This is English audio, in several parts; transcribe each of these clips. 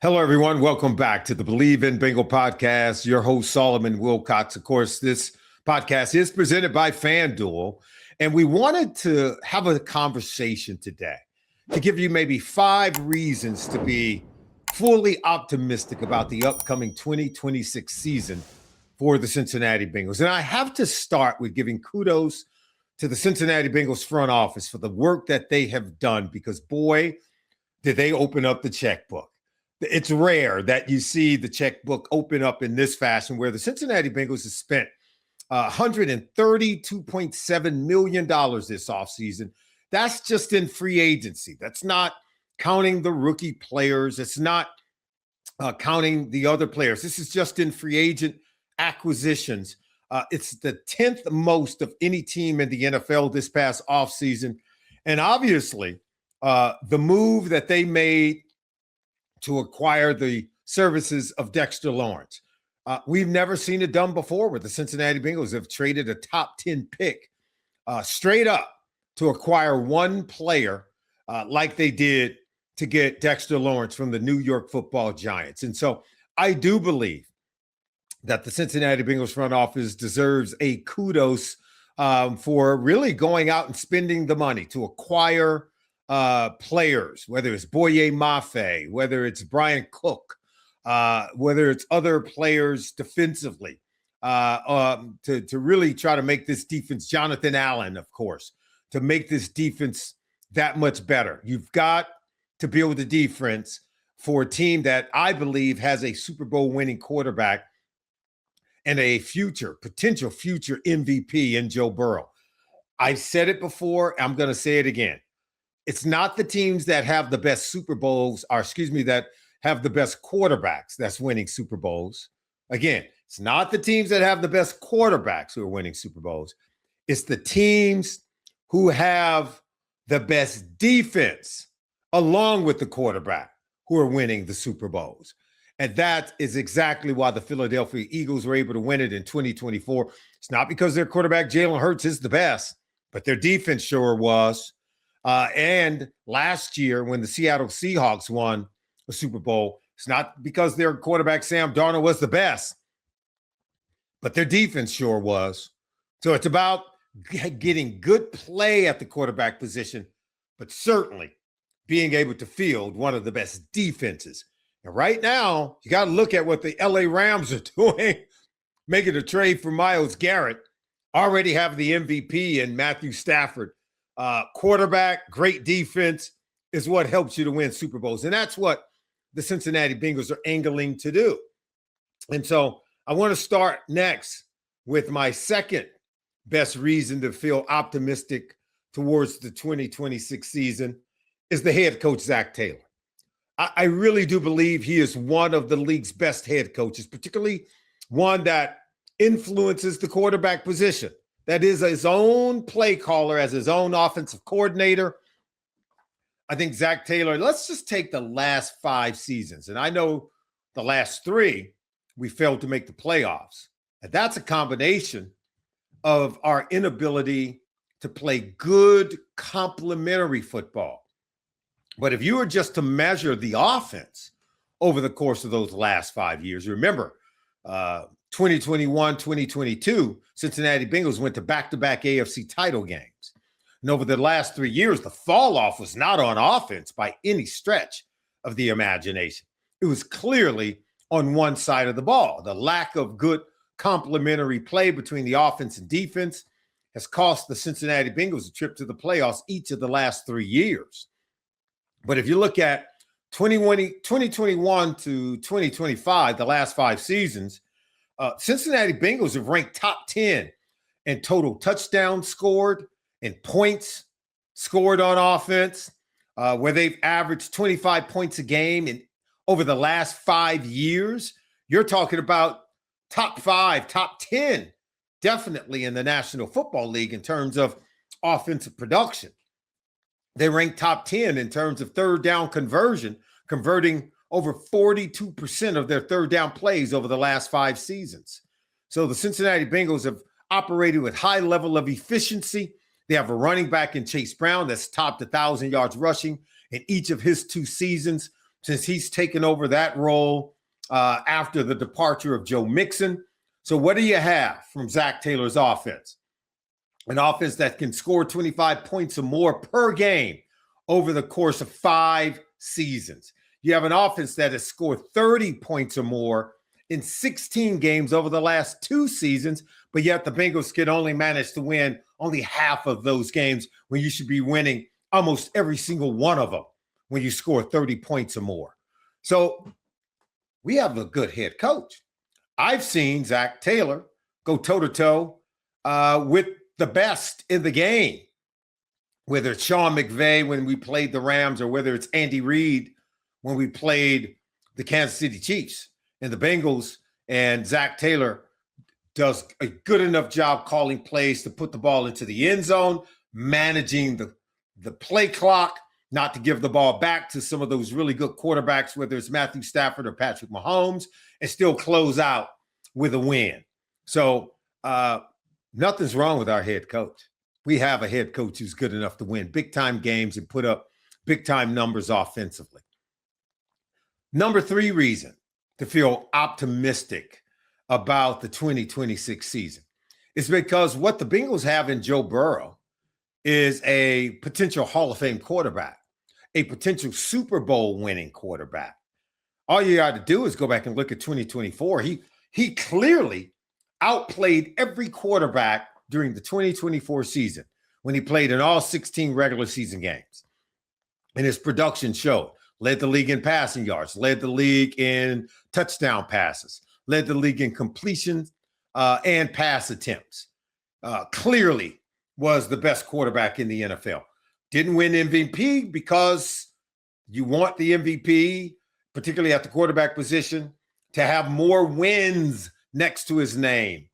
Hello, everyone. Welcome back to the Believe in Bengal podcast. Your host, Solomon Wilcots. Of course, this podcast is presented by FanDuel, and we wanted to have a conversation today to give you maybe 5 reasons to be fully optimistic about the upcoming 2026 season for the Cincinnati Bengals. And I have to start with giving kudos to the Cincinnati Bengals front office for the work that they have done, because boy, did they open up the checkbook. It's rare that you see the checkbook open up in this fashion, where the Cincinnati Bengals have spent $132.7 million this offseason. That's just in free agency. That's not counting the rookie players. It's not counting the other players. This is just in free agent acquisitions. It's the 10th most of any team in the NFL this past offseason. And obviously, the move that they made to acquire the services of Dexter Lawrence. We've never seen it done before, where the Cincinnati Bengals have traded a top 10 pick straight up to acquire one player like they did to get Dexter Lawrence from the New York Football Giants. And so I do believe that the Cincinnati Bengals front office deserves a kudos for really going out and spending the money to acquire players, whether it's Boye Mafe, whether it's Brian Cook, whether it's other players defensively, to really try to make this defense, Jonathan Allen, of course, to make this defense that much better. You've got to build a defense for a team that I believe has a Super Bowl winning quarterback and a potential future MVP in Joe Burrow. I've said it before. I'm going to say it again. It's not the teams that have the best Super Bowls, that have the best quarterbacks that's winning Super Bowls. Again, it's not the teams that have the best quarterbacks who are winning Super Bowls. It's the teams who have the best defense along with the quarterback who are winning the Super Bowls. And that is exactly why the Philadelphia Eagles were able to win it in 2024. It's not because their quarterback, Jalen Hurts, is the best, but their defense sure was. And last year, when the Seattle Seahawks won the Super Bowl, it's not because their quarterback, Sam Darnold, was the best, but their defense sure was. So it's about getting good play at the quarterback position, but certainly being able to field one of the best defenses. And right now, you got to look at what the LA Rams are doing, making a trade for Myles Garrett, already have the MVP in Matthew Stafford. Quarterback, great defense is what helps you to win Super Bowls. And that's what the Cincinnati Bengals are angling to do. And so I want to start next with my second best reason to feel optimistic towards the 2026 season is the head coach, Zack Taylor. I really do believe he is one of the league's best head coaches, particularly one that influences the quarterback position. That is his own play caller, as his own offensive coordinator. I think Zack Taylor, let's just take the last 5 seasons. And I know the last 3, we failed to make the playoffs. And that's a combination of our inability to play good complementary football. But if you were just to measure the offense over the course of those last 5 years, remember, 2021, 2022, Cincinnati Bengals went to back-to-back AFC title games. And over the last 3 years, the fall off was not on offense by any stretch of the imagination. It was clearly on one side of the ball. The lack of good complementary play between the offense and defense has cost the Cincinnati Bengals a trip to the playoffs each of the last 3 years. But if you look at 2021 to 2025, the last 5 seasons, Cincinnati Bengals have ranked top 10 in total touchdowns scored and points scored on offense, where they've averaged 25 points a game in over the last 5 years. You're talking about top 5, top 10, definitely in the National Football League in terms of offensive production. They rank top 10 in terms of third down conversion, converting over 42% of their third down plays over the last 5 seasons. So the Cincinnati Bengals have operated with high level of efficiency. They have a running back in Chase Brown that's topped 1,000 yards rushing in each of his 2 seasons. since he's taken over that role after the departure of Joe Mixon. So what do you have from Zack Taylor's offense? An offense that can score 25 points or more per game over the course of 5 seasons. You have an offense that has scored 30 points or more in 16 games over the last 2 seasons, but yet the Bengals can only manage to win only half of those games when you should be winning almost every single one of them when you score 30 points or more. So we have a good head coach. I've seen Zack Taylor go toe-to-toe with the best in the game, whether it's Sean McVay when we played the Rams or whether it's Andy Reid when we played the Kansas City Chiefs. And the Bengals and Zack Taylor does a good enough job calling plays to put the ball into the end zone, managing the play clock, not to give the ball back to some of those really good quarterbacks, whether it's Matthew Stafford or Patrick Mahomes, and still close out with a win. So nothing's wrong with our head coach. We have a head coach who's good enough to win big-time games and put up big-time numbers offensively. Number 3 reason to feel optimistic about the 2026 season is because what the Bengals have in Joe Burrow is a potential Hall of Fame quarterback, a potential Super Bowl winning quarterback. All you got to do is go back and look at 2024. He clearly outplayed every quarterback during the 2024 season when he played in all 16 regular season games. And his production showed. Led the league in passing yards, led the league in touchdown passes, led the league in completions and pass attempts. Clearly was the best quarterback in the NFL. Didn't win MVP because you want the MVP, particularly at the quarterback position, to have more wins next to his name.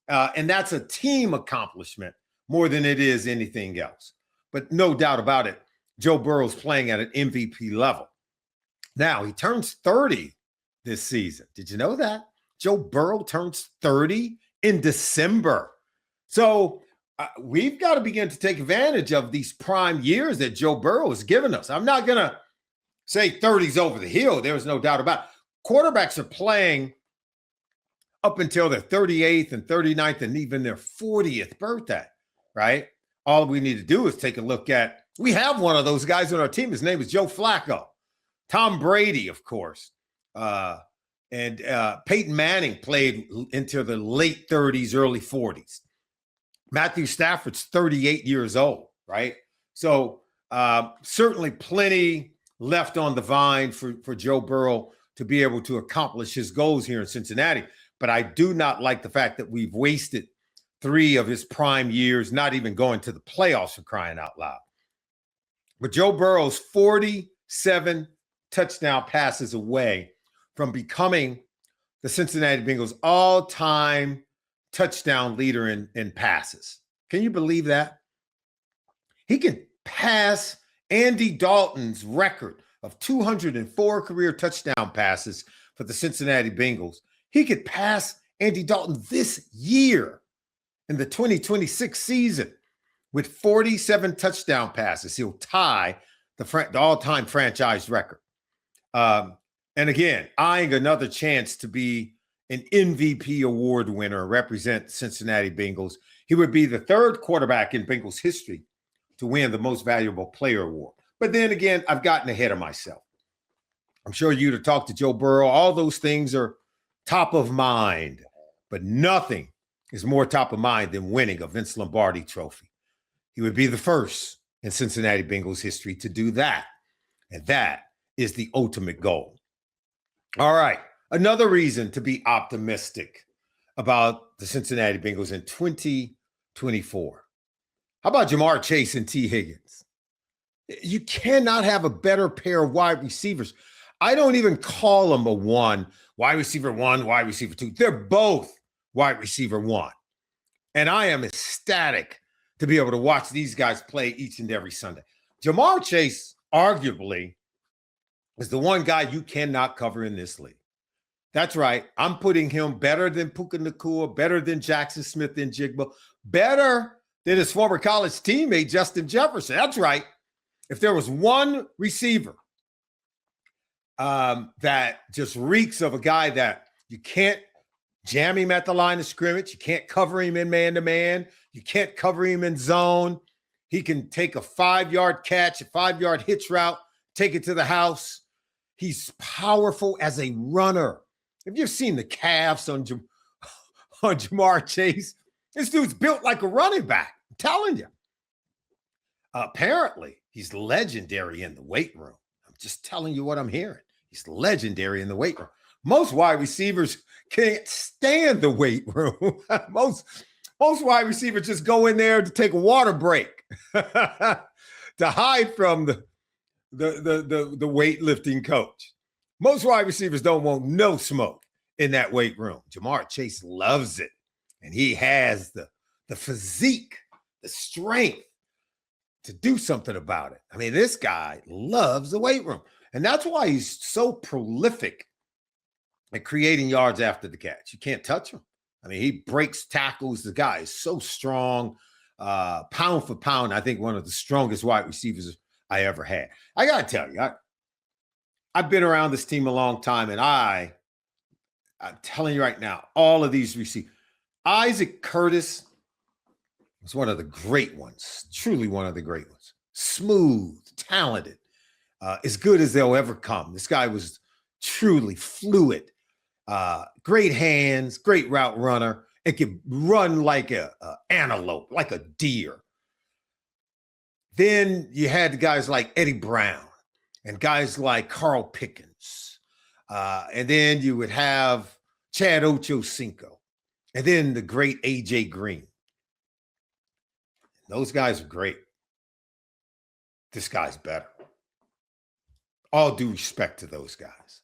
And that's a team accomplishment more than it is anything else. But no doubt about it, Joe Burrow's playing at an MVP level. Now, he turns 30 this season. Did you know that? Joe Burrow turns 30 in December. So we've got to begin to take advantage of these prime years that Joe Burrow has given us. I'm not going to say 30's over the hill. There's no doubt about it. Quarterbacks are playing up until their 38th and 39th and even their 40th birthday, right? All we need to do is take a look at, we have one of those guys on our team. His name is Joe Flacco. Tom Brady, of course, and Peyton Manning played into the late 30s, early 40s. Matthew Stafford's 38 years old, right? So certainly plenty left on the vine for Joe Burrow to be able to accomplish his goals here in Cincinnati. But I do not like the fact that we've wasted 3 of his prime years, not even going to the playoffs, for crying out loud. But Joe Burrow's 47 touchdown passes away from becoming the Cincinnati Bengals all-time touchdown leader in passes. Can you believe that? He can pass Andy Dalton's record of 204 career touchdown passes for the Cincinnati Bengals. He could pass Andy Dalton this year in the 2026 season with 47 touchdown passes. He'll tie the all-time franchise record. And again, eyeing another chance to be an MVP award winner and represent the Cincinnati Bengals. He would be the 3rd quarterback in Bengals history to win the Most Valuable Player award. But then again, I've gotten ahead of myself. I'm sure you to talk to Joe Burrow, all those things are top of mind, but nothing is more top of mind than winning a Vince Lombardi trophy. He would be the first in Cincinnati Bengals history to do that. And that is the ultimate goal. All right. Another reason to be optimistic about the Cincinnati Bengals in 2024. How about Jamar Chase and T. Higgins? You cannot have a better pair of wide receivers. I don't even call them a wide receiver 1, wide receiver 2. They're both wide receiver 1. And I am ecstatic to be able to watch these guys play each and every Sunday. Jamar Chase, arguably, is the one guy you cannot cover in this league. That's right. I'm putting him better than Puka Nacua, better than Jackson Smith and Jigba, better than his former college teammate, Justin Jefferson. That's right. If there was one receiver that just reeks of a guy that you can't jam him at the line of scrimmage. You can't cover him in man-to-man. You can't cover him in zone. He can take a 5-yard catch, a 5-yard hitch route, take it to the house. He's powerful as a runner. Have you seen the calves on Jamar Chase? This dude's built like a running back. I'm telling you. Apparently, he's legendary in the weight room. I'm just telling you what I'm hearing. He's legendary in the weight room. Most wide receivers can't stand the weight room. Most wide receivers just go in there to take a water break, to hide from the weightlifting coach. Most wide receivers don't want no smoke in that weight room. Jamar Chase loves it, and he has the physique, the strength to do something about it. I mean, this guy loves the weight room, and that's why he's so prolific at creating yards after the catch. You can't touch him. I mean, he breaks tackles. The guy is so strong. Pound for pound, I think one of the strongest wide receivers I ever had. I got to tell you, I've been around this team a long time, and I'm telling you right now, all of these receivers. Isaac Curtis was one of the great ones, truly one of the great ones. Smooth, talented, as good as they'll ever come. This guy was truly fluid, great hands, great route runner. It could run like an antelope, like a deer. Then you had guys like Eddie Brown and guys like Carl Pickens. And then you would have Chad Ochocinco. And then the great A.J. Green. Those guys are great. This guy's better. All due respect to those guys.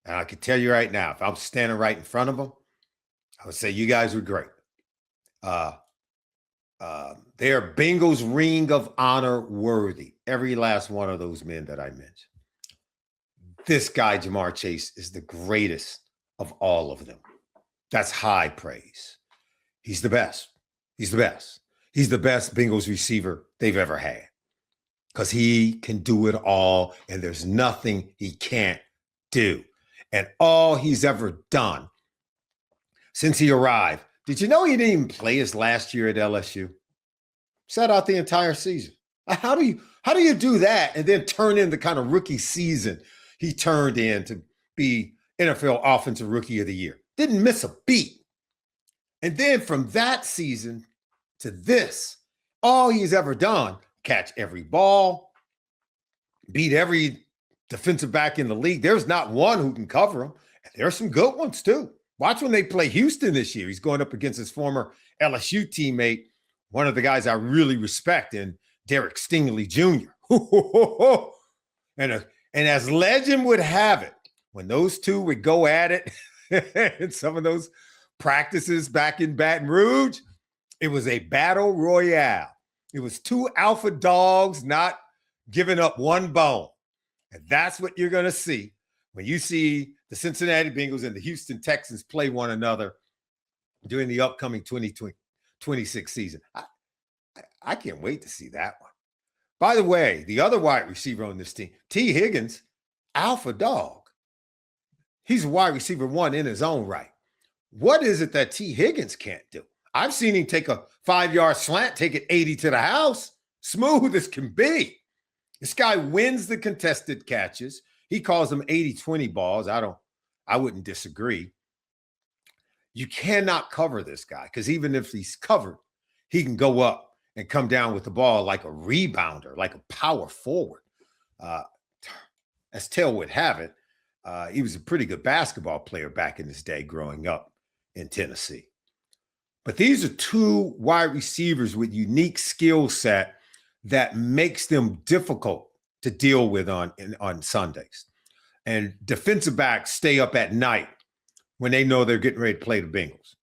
And I can tell you right now, if I'm standing right in front of them, I would say you guys were great. They're Bengals Ring of Honor worthy. Every last one of those men that I mentioned. This guy, Jamar Chase, is the greatest of all of them. That's high praise. He's the best. He's the best. He's the best Bengals receiver they've ever had because he can do it all, and there's nothing he can't do. And all he's ever done since he arrived, did you know he didn't even play his last year at LSU? Sat out the entire season. How do you do that and then turn in the kind of rookie season he turned in to be NFL Offensive Rookie of the Year? Didn't miss a beat. And then from that season to this, all he's ever done, catch every ball, beat every defensive back in the league. There's not one who can cover him. And there's some good ones too. Watch when they play Houston this year. He's going up against his former LSU teammate, one of the guys I really respect, in Derek Stingley Jr. And as legend would have it, when those two would go at it in some of those practices back in Baton Rouge, it was a battle royale. It was two alpha dogs not giving up one bone. And that's what you're going to see when you see the Cincinnati Bengals and the Houston Texans play one another during the upcoming 2026 season. I can't wait to see that one. By the way, the other wide receiver on this team, T. Higgins, alpha dog. He's a wide receiver one in his own right. What is it that T. Higgins can't do? I've seen him take a 5-yard slant, take it 80 to the house, smooth as can be. This guy wins the contested catches. He calls them 80-20 balls. I wouldn't disagree. You cannot cover this guy because even if he's covered, he can go up and come down with the ball like a rebounder, like a power forward. As Taylor would have it, he was a pretty good basketball player back in his day growing up in Tennessee. But these are two wide receivers with unique skill set that makes them difficult to deal with on Sundays. And defensive backs stay up at night when they know they're getting ready to play the Bengals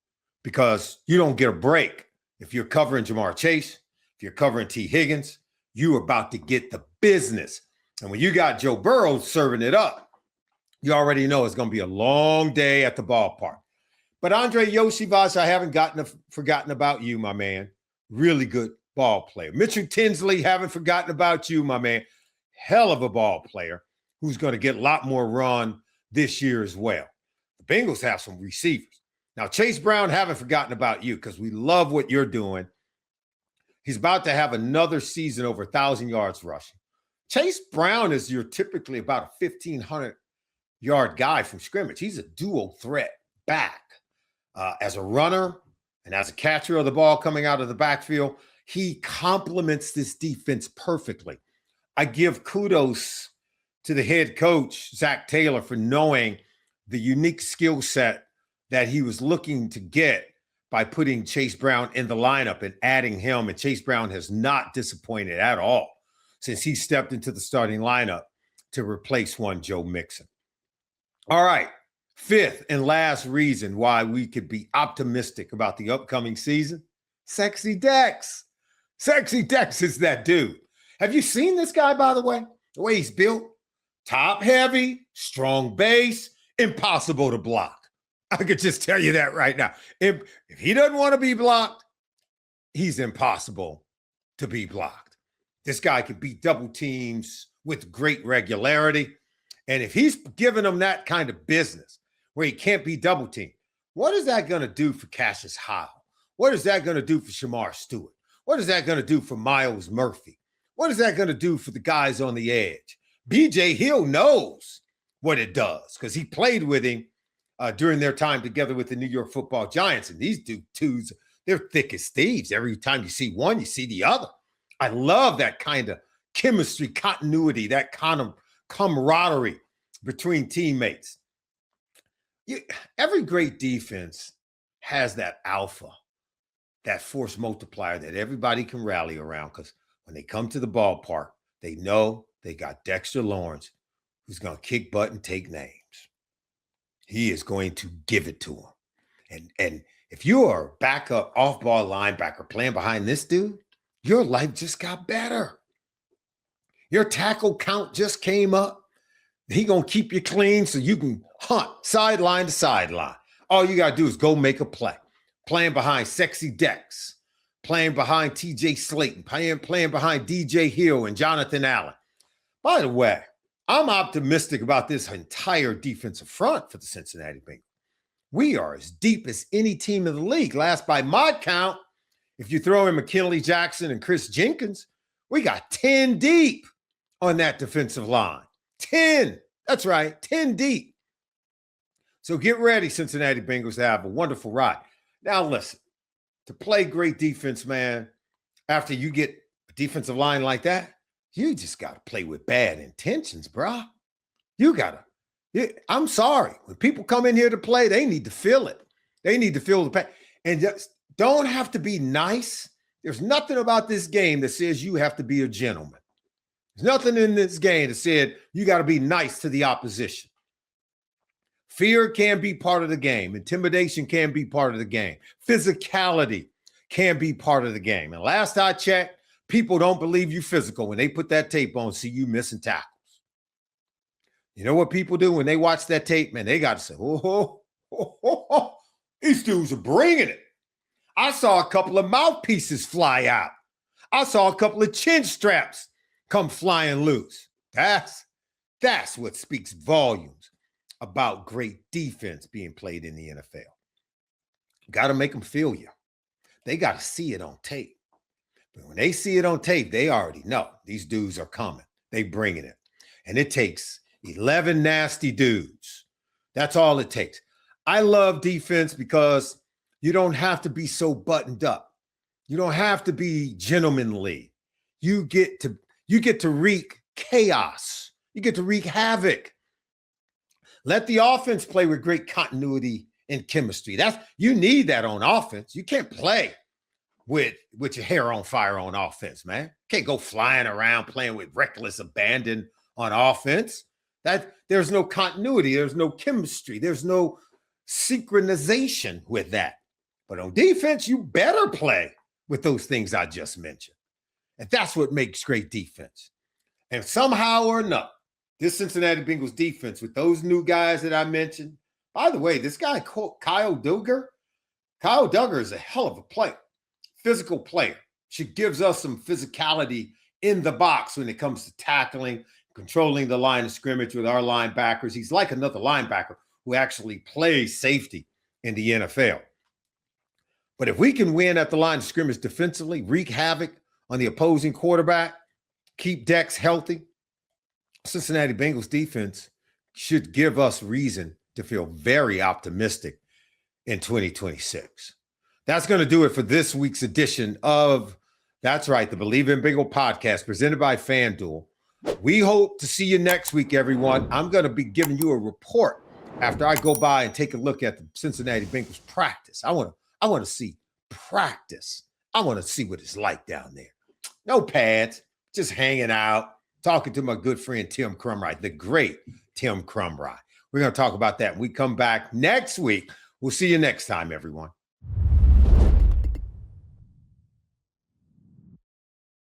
because you don't get a break. If you're covering Jamar Chase, if you're covering T. Higgins, you're about to get the business. And when you got Joe Burrow serving it up, you already know it's going to be a long day at the ballpark. But Andre Yoshivas, I haven't forgotten about you, my man. Really good ball player. Mitchell Tinsley, haven't forgotten about you, my man. Hell of a ball player. who's going to get a lot more run this year as well. The Bengals have some receivers. Now, Chase Brown, haven't forgotten about you because we love what you're doing. He's about to have another season over 1,000 yards rushing. Chase Brown is your typically about a 1,500-yard guy from scrimmage. He's a dual threat back. As a runner and as a catcher of the ball coming out of the backfield, he complements this defense perfectly. I give kudos to the head coach, Zack Taylor, for knowing the unique skill set that he was looking to get by putting Chase Brown in the lineup and adding him. And Chase Brown has not disappointed at all since he stepped into the starting lineup to replace one Joe Mixon. All right, fifth and last reason why we could be optimistic about the upcoming season, Sexy Dex. Sexy Dex is that dude. Have you seen this guy, by the way? The way he's built? Top heavy, strong base, impossible to block. I could just tell you that right now. If he doesn't want to be blocked, he's impossible to be blocked. This guy can beat double teams with great regularity. And if he's giving them that kind of business where he can't be double teamed, what is that going to do for Cassius Howell? What is that going to do for Shamar Stewart? What is that going to do for Miles Murphy? What is that going to do for the guys on the edge? BJ Hill knows what it does because he played with him during their time together with the New York Football Giants. And these dudes, they're thick as thieves. Every time you see one, you see the other. I love that kind of chemistry, continuity, that kind of camaraderie between teammates. Every great defense has that alpha, that force multiplier that everybody can rally around because when they come to the ballpark, they know they got Dexter Lawrence, who's going to kick butt and take names. He is going to give it to him. And if you are a backup off-ball linebacker playing behind this dude, your life just got better. Your tackle count just came up. He going to keep you clean so you can hunt sideline to sideline. All you got to do is go make a play. Playing behind Sexy Dex, playing behind TJ Slayton, playing behind DJ Hill and Jonathan Allen. By the way, I'm optimistic about this entire defensive front for the Cincinnati Bengals. We are as deep as any team in the league. Last by my count, if you throw in McKinley Jackson and Chris Jenkins, we got 10 deep on that defensive line. 10. That's right, 10 deep. So get ready, Cincinnati Bengals, to have a wonderful ride. Now listen, to play great defense, man, after you get a defensive line like that, you just got to play with bad intentions, bro. You got to. I'm sorry. When people come in here to play, they need to feel it. They need to feel the pain. And just don't have to be nice. There's nothing about this game that says you have to be a gentleman. There's nothing in this game that said you got to be nice to the opposition. Fear can be part of the game. Intimidation can be part of the game. Physicality can be part of the game. And last I checked, people don't believe you physical when they put that tape on, see you missing tackles. You know what people do when they watch that tape? Man, they got to say, these dudes are bringing it. I saw a couple of mouthpieces fly out. I saw a couple of chin straps come flying loose. That's what speaks volumes about great defense being played in the NFL. Got to make them feel you. They got to see it on tape. But when they see it on tape, they already know these dudes are coming. They bringing it. And it takes 11 nasty dudes. That's all it takes. I love defense because you don't have to be so buttoned up. You don't have to be gentlemanly. You get to wreak chaos. You get to wreak havoc. Let the offense play with great continuity and chemistry. You need that on offense. You can't play with your hair on fire on offense, man. Can't go flying around playing with reckless abandon on offense. There's no continuity. There's no chemistry. There's no synchronization with that. But on defense, you better play with those things I just mentioned. And that's what makes great defense. And somehow or another, this Cincinnati Bengals defense with those new guys that I mentioned, by the way, this guy, Kyle Duggar is a hell of a player, physical player. She gives us some physicality in the box when it comes to tackling, controlling the line of scrimmage with our linebackers. He's like another linebacker who actually plays safety in the NFL. But if we can win at the line of scrimmage defensively, wreak havoc on the opposing quarterback, keep Dex healthy, Cincinnati Bengals defense should give us reason to feel very optimistic in 2026. That's going to do it for this week's edition of, that's right, the Believe in Bengal podcast presented by FanDuel. We hope to see you next week, everyone. I'm going to be giving you a report after I go by and take a look at the Cincinnati Bengals practice. I want to see practice. I want to see what it's like down there. No pads, just hanging out, talking to my good friend Tim Crumrye, the great Tim Crumrye. We're going to talk about that when we come back next week. We'll see you next time, everyone.